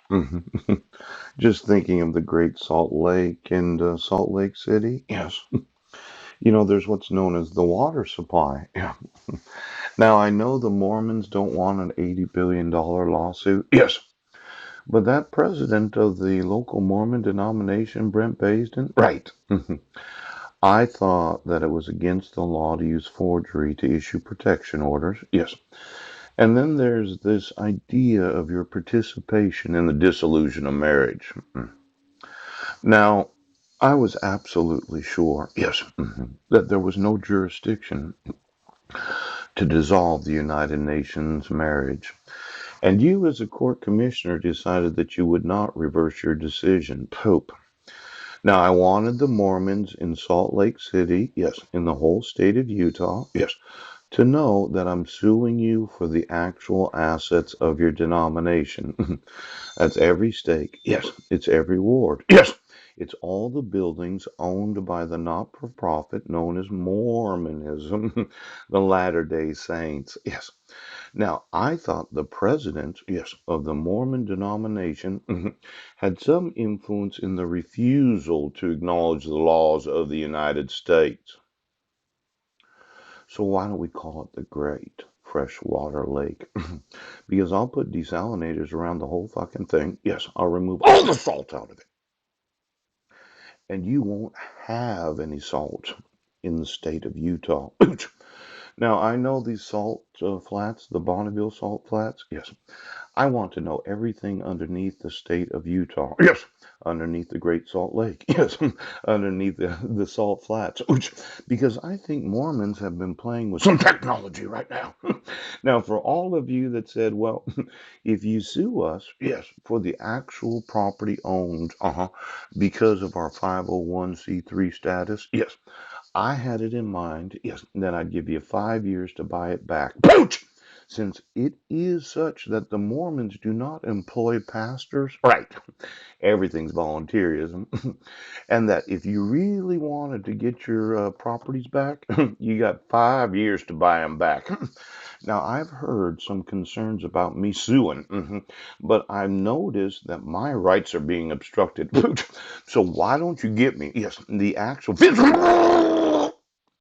Mhm. Just thinking of the Great Salt Lake and Salt Lake City. Yes. There's what's known as the water supply. Yeah. Now, I know the Mormons don't want an $80 billion lawsuit. Yes. But that president of the local Mormon denomination, Brent Basden, right. I thought that it was against the law to use forgery to issue protection orders. Yes. And then there's this idea of your participation in the dissolution of marriage. Now, I was absolutely sure, yes, that there was no jurisdiction to dissolve the United Nations marriage. And you, as a court commissioner, decided that you would not reverse your decision. Pope. Now, I wanted the Mormons in Salt Lake City, yes, in the whole state of Utah, yes, to know that I'm suing you for the actual assets of your denomination. That's every stake. Yes. It's every ward. Yes. It's all the buildings owned by the not for profit known as Mormonism, the Latter day Saints. Yes. Now, I thought the president, yes, of the Mormon denomination had some influence in the refusal to acknowledge the laws of the United States. So why don't we call it the Great Freshwater Lake? Because I'll put desalinators around the whole fucking thing. Yes, I'll remove all the salt out of it. And you won't have any salt in the state of Utah. Now, I know these salt flats, the Bonneville salt flats. Yes. I want to know everything underneath the state of Utah. Yes. Underneath the Great Salt Lake. Yes. Underneath the salt flats. Because I think Mormons have been playing with some technology right now. Now, for all of you that said, well, if you sue us, yes, for the actual property owned, because of our 501c3 status, yes, I had it in mind, yes, that I'd give you 5 years to buy it back. Pooch! Since it is such that the Mormons do not employ pastors, right? Everything's volunteerism. And that if you really wanted to get your properties back, you got 5 years to buy them back. Now, I've heard some concerns about me suing, but I've noticed that my rights are being obstructed. So why don't you get me, yes, the actual physical